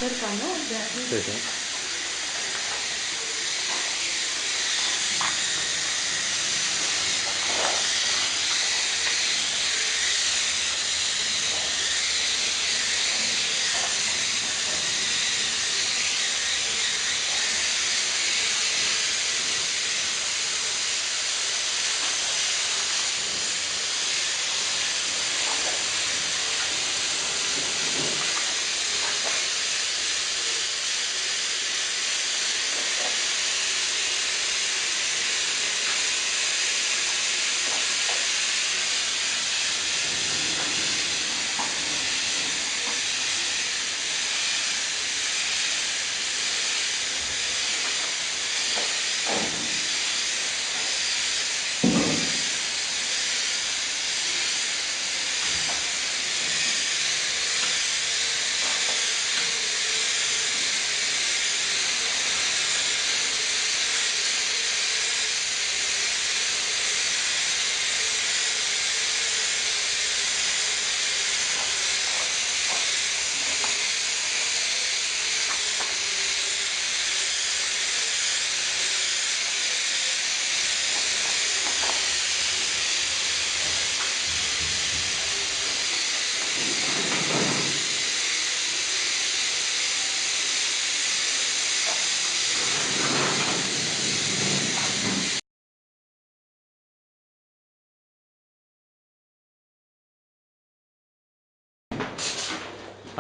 cerca, ¿no? De aquí. Sí, sí.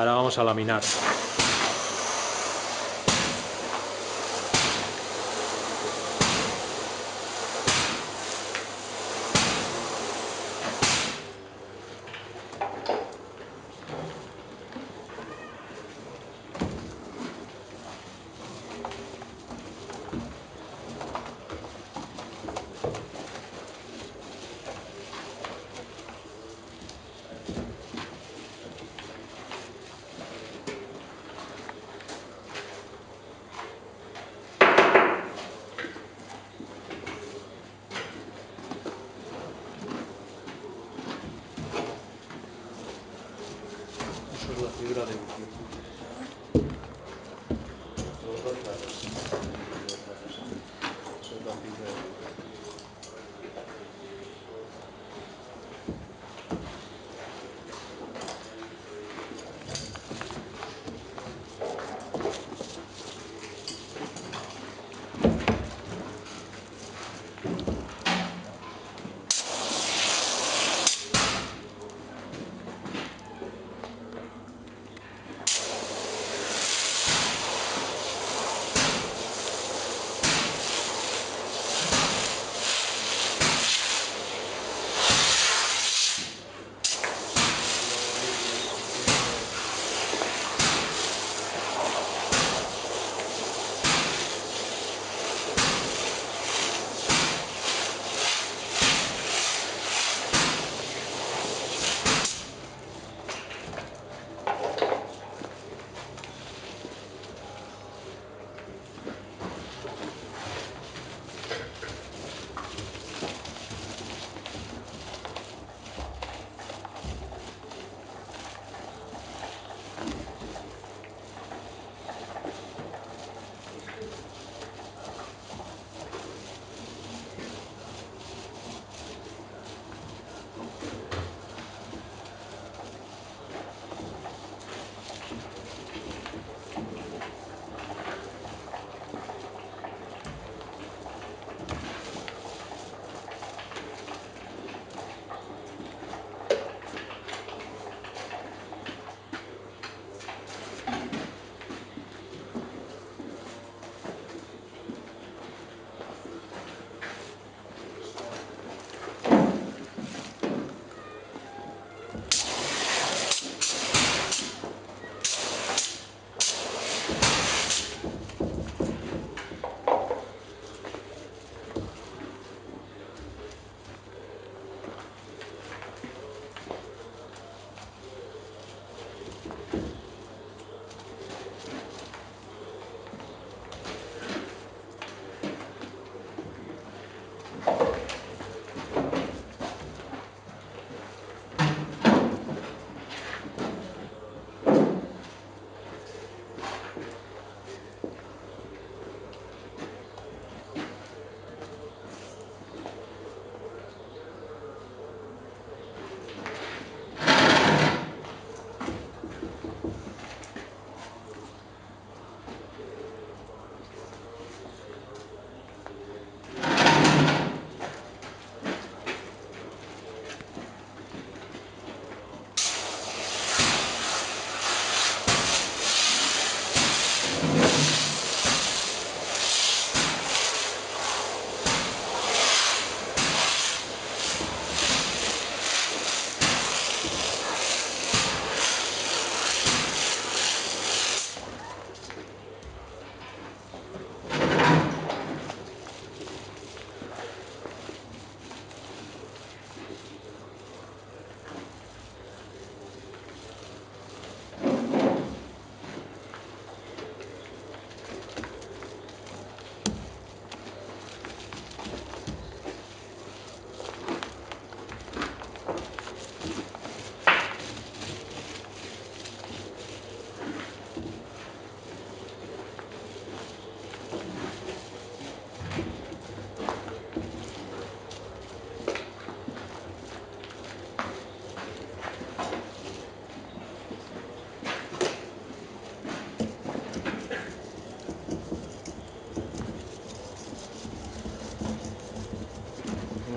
Ahora vamos a laminar.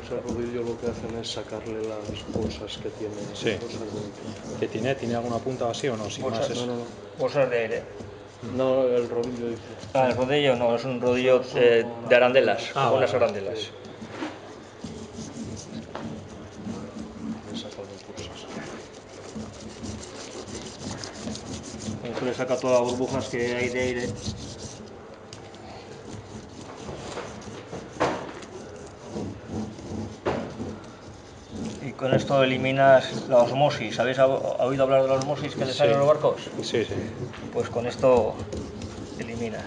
ese rodillo lo que hacen es sacarle las bolsas que tiene. Sí. Bolsas de... ¿Qué tiene? ¿Tiene alguna punta así o no? Sin Bolsas, más es... No. Bolsas de aire. No, el rodillo dice. Ah, el rodillo no, es un rodillo de arandelas, Ah, con unas vale. arandelas. Le saca las bolsas. Con eso le saca todas las burbujas que hay de aire. Y con esto eliminas la osmosis. ¿Habéis oído hablar de la osmosis que le sale a los barcos? Sí, sí. Pues con esto eliminas.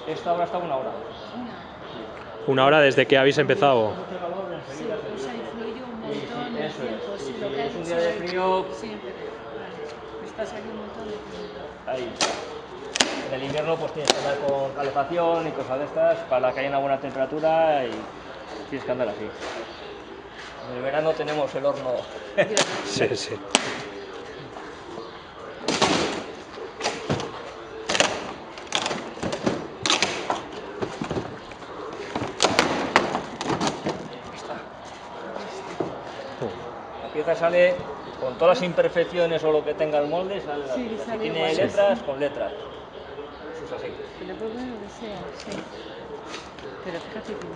Esta hora está una hora. ¿Una hora desde que habéis empezado? Mucho calor, Sí, enseguida pues ha influido un montón el eso es. tiempo, sí, Sí, lo que ha es un dicho día de él. frío. Siempre, vale. Está saliendo un montón de tiempo. Ahí. En el invierno pues tienes que andar con calefacción y cosas de estas para que haya una buena temperatura y tienes que andar así. En el verano tenemos el horno. Sí, sí. La pieza sale con todas las imperfecciones o lo que tenga el molde, sale la Sí, pieza. Si sale tiene igual, letras, sí. con letras. Eso es así. Se le puede poner lo que sea, sí. Pero fíjate que bien.